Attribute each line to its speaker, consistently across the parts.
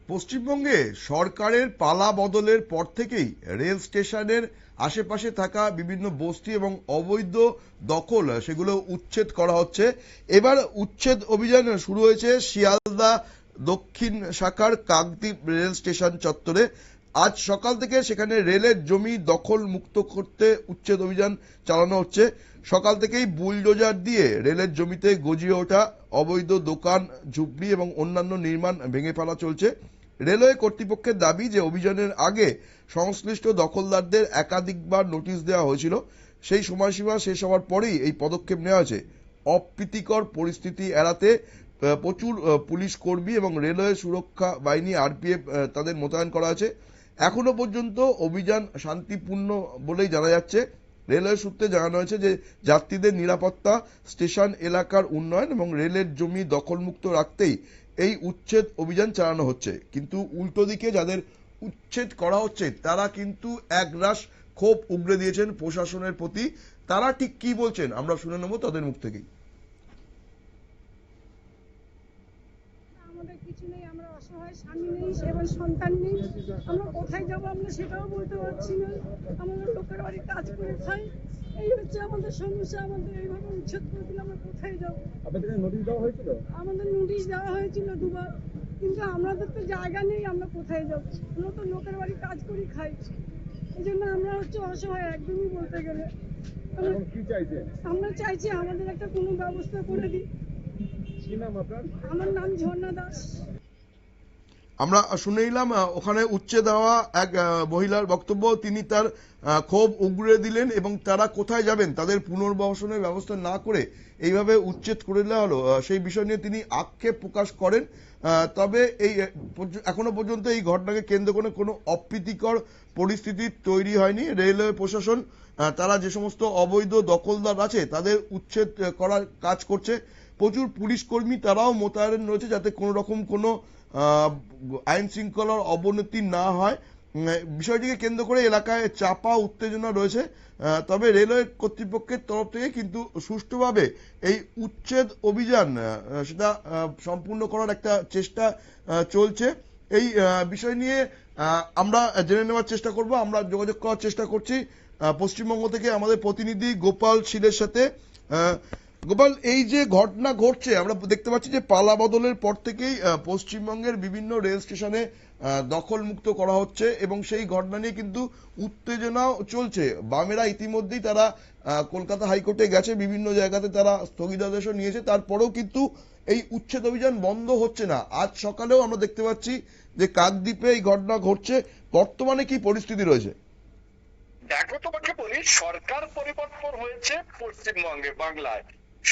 Speaker 1: পশ্চিমবঙ্গে সরকারের পালা বদলের পর থেকেই রেল স্টেশনের আশেপাশে থাকা বিভিন্ন বস্তি এবং অবৈধ দখল সেগুলো উচ্ছেদ করা হচ্ছে। এবার উচ্ছেদ অভিযান শুরু হয়েছে শিয়ালদা দক্ষিণ শাখার কাকদ্বীপ রেল স্টেশন চত্বরে। আজ সকাল থেকে সেখানে রেলের জমি দখল মুক্ত করতে উচ্ছেদ অভিযান চালানো হচ্ছে। সকাল থেকেই বুলডোজার দিয়ে রেলের জমিতে গজিয়ে ওঠা অবৈধ দোকান, ঝুপড়ি এবং অন্যান্য নির্মাণ ভেঙে ফেলা চলছে। রেলওয়ে কর্তৃপক্ষের দাবি যে অভিযানের আগে সংশ্লিষ্ট দখলদারদের একাধিকবার নোটিশ দেওয়া হয়েছিল। সেই সময়সীমা শেষ হওয়ার পরেই এই পদক্ষেপ নেওয়া হয়েছে। অপ্রীতিকর পরিস্থিতি এড়াতে প্রচুর পুলিশ কর্মী এবং রেলওয়ে সুরক্ষা বাহিনী আরপিএফ তাদের মোতায়েন করা আছে। এখনো পর্যন্ত অভিযান শান্তিপূর্ণ বলেই জানা যাচ্ছে। রেলওয়ে সূত্রে জানানো হয়েছে যে যাত্রীদের নিরাপত্তা, স্টেশন এলাকার উন্নয়ন এবং রেলের জমি দখলমুক্ত রাখতেই এই উচ্ছেদ অভিযান চালানো হচ্ছে। কিন্তু উল্টো দিকে যাদের উচ্ছেদ করা হচ্ছে তারা কিন্তু একরাশ ক্ষোভ উগরে দিয়েছেন প্রশাসনের প্রতি। তারা ঠিক কি বলছেন আমরা শুনে নেব তাদের মুখ থেকেই।
Speaker 2: আমাদের কিছু নেই, আমরা অসহায়, স্বামী নেই, এবং সন্তান নেই, আমরা কোথায় যাবো আমরা সেটাও বলতে পারছি না। আমাদের লোকের বাড়ি কাজ করে খাই, এই হচ্ছে আমাদের সমস্যা। আমাদের এইভাবে উচ্ছেদ করে দিলে আমরা কোথায় যাবো?
Speaker 3: আপনাদের নোটিশ দেওয়া হয়েছিল?
Speaker 2: আমাদের নোটিশ দেওয়া হয়েছিল দুবার, কিন্তু আমাদের তো জায়গা নেই, আমরা কোথায় যাবো? আমরা তো লোকের বাড়ি কাজ করি খাই, এই জন্য আমরা হচ্ছে অসহায় একদমই বলতে গেলে।
Speaker 3: কি চাইছেন?
Speaker 2: আমরা চাইছি আমাদের একটা কোনো ব্যবস্থা করে দিই।
Speaker 3: কি নাম আপনার?
Speaker 2: আমার নাম ঝর্ণা দাস।
Speaker 1: আমরা শুনে নিলাম ওখানে উচ্ছেদ হওয়া এক মহিলার বক্তব্য। তিনি তার ক্ষোভ উগরে দিলেন এবং তারা কোথায় যাবেন, তাদের পুনর্বাসনের ব্যবস্থা না করে এইভাবে উচ্ছেদ করে দেওয়া হলো, সেই বিষয় নিয়ে তিনি আক্ষেপ প্রকাশ করেন। তবে এই এখনো পর্যন্ত এই ঘটনাকে কেন্দ্র করে কোনো অপ্রীতিকর পরিস্থিতি তৈরি হয়নি। রেলওয়ে প্রশাসন তারা যে সমস্ত অবৈধ দখলদার আছে তাদের উচ্ছেদ করার কাজ করছে। প্রচুর পুলিশ কর্মী তারাও মোতায়েন রয়েছে যাতে কোনো রকম কোনো আইন শৃঙ্খলার অবনতি না হয়। বিষয়টিকে কেন্দ্র করে এলাকায় চাপা উত্তেজনা রয়েছে। তবে রেলওয়ে কর্তৃপক্ষের তরফ থেকে কিন্তু সুষ্ঠুভাবে এই উচ্ছেদ অভিযান সেটা সম্পূর্ণ করার একটা চেষ্টা চলছে। এই বিষয় নিয়ে আমরা জেনে নেওয়ার চেষ্টা করব। আমরা যোগাযোগ করার চেষ্টা করছি পশ্চিমবঙ্গ থেকে আমাদের প্রতিনিধি গোপাল শীলের সাথে। গোপাল, এই যে ঘটনা ঘটছে আমরা দেখতে পাচ্ছি যে পালা বদলের পর থেকেই পশ্চিমবঙ্গের বিভিন্ন রেল স্টেশনে দখল মুক্ত করা হচ্ছে এবং সেই ঘটনা নিয়ে কিন্তু উত্তেজনাও চলছে। বামেরা ইতিমধ্যেই তারা কলকাতা হাইকোর্টে গেছে, বিভিন্ন জায়গাতে তারা স্থগিতাদেশও নিয়েছে, তারপরেও কিন্তু এই উচ্ছেদ অভিযান বন্ধ হচ্ছে না। আজ সকালেও আমরা দেখতে পাচ্ছি যে কাকদ্বীপে এই ঘটনা ঘটছে। বর্তমানে কি পরিস্থিতি রয়েছে?
Speaker 4: দেখো, তোমাকে বলি, সরকার পরিবর্তন হয়েছে পশ্চিমবঙ্গে, বাংলায়।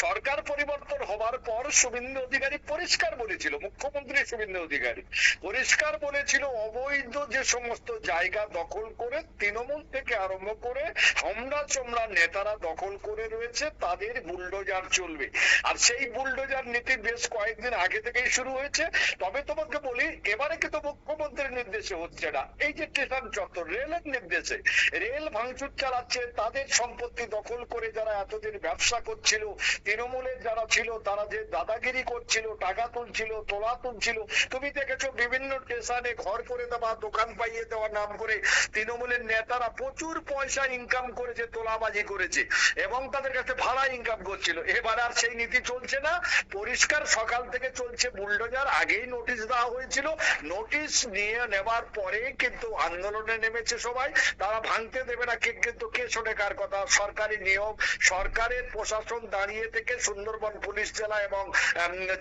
Speaker 4: সরকার পরিবর্তন হবার পর শুভেন্দু অধিকারী পরিষ্কার বলেছিল, মুখ্যমন্ত্রী শুভেন্দু অধিকারী পরিষ্কার বলেছিল অবৈধ যে সমস্ত জায়গা দখল করে তৃণমূল থেকে আরম্ভ করে হোমরা চোমরা নেতারা দখল করে রয়েছে তাদের বুলডোজার চলবে। আর সেই বুলডোজার নীতি বেশ কয়েকদিন আগে থেকেই শুরু হয়েছে। তবে তোমাকে বলি, এবারে কিন্তু মুখ্যমন্ত্রীর নির্দেশে হচ্ছে না, এই যে স্টেশন চত্বর রেলের নির্দেশে রেল ভাঙচুর চালাচ্ছে, তাদের সম্পত্তি দখল করে যারা এতদিন ব্যবসা করছিল, তৃণমূলের যারা ছিল তারা যে দাদাগিরি করছিল, টাকা তুলছিল, তোলা তুলছিল, তুমি দেখেছো বিভিন্ন স্টেশনে ঘর করে দেওয়া, দোকান পাইয়ে দেওয়ার নাম করে তৃণমূলের নেতারা প্রচুর পয়সা ইনকাম করেছে, তোলাবাজি করেছে এবং তাদের কাছে ভাড়া ইনকাম করছিল। এবার আর সেই নীতি চলছে না, পরিষ্কার সকাল থেকে চলছে বুলডোজার। আগেই নোটিশ দেওয়া হয়েছিল, নোটিশ নিয়ে নেবার পরে কিন্তু আন্দোলনে নেমেছে সবাই, তারা ভাঙতে দেবে না। কিন্তু কে শোনে কার কথা? সরকারি নিয়ম, সরকারের প্রশাসন দাঁড়িয়ে থেকে সুন্দরবন পুলিশ জেলা এবং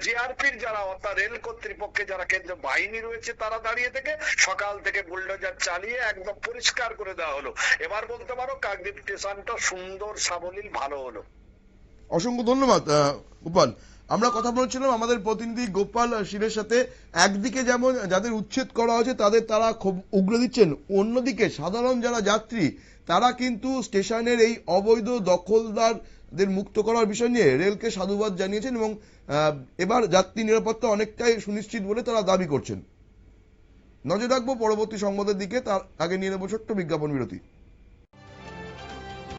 Speaker 4: জিআরপির যারা অর্থাৎ রেল কর্তৃপক্ষে যারা কেন্দ্রীয় বাহিনী রয়েছে তারা দাঁড়িয়ে থেকে সকাল থেকে বুলডোজার চালিয়ে একদম পরিষ্কার করে দেওয়া হলো। এবার বলতে পারো কাকদ্বীপ স্টেশনটা সুন্দর সাবলীল ভালো হলো।
Speaker 1: অসংখ্য ধন্যবাদ গোপাল। আমরা কথা বলছিলাম আমাদের প্রতিনিধি গোপাল শীলের সাথে। একদিকে যেমন যাদের উচ্ছেদ করা হয়েছে তাদের তারা খুব উগরে দিচ্ছেন, অন্যদিকে সাধারণ যারা যাত্রী তারা কিন্তু স্টেশনের এই অবৈধ দখলদারদের মুক্ত করার বিষয় নিয়ে রেলকে সাধুবাদ জানিয়েছেন এবং এবার যাত্রী নিরাপত্তা অনেকটাই সুনিশ্চিত বলে তারা দাবি করছেন। নজর রাখবো পরবর্তী সংবাদের দিকে, তার আগে নিয়ে নেব ছোট্ট বিজ্ঞাপন বিরতি।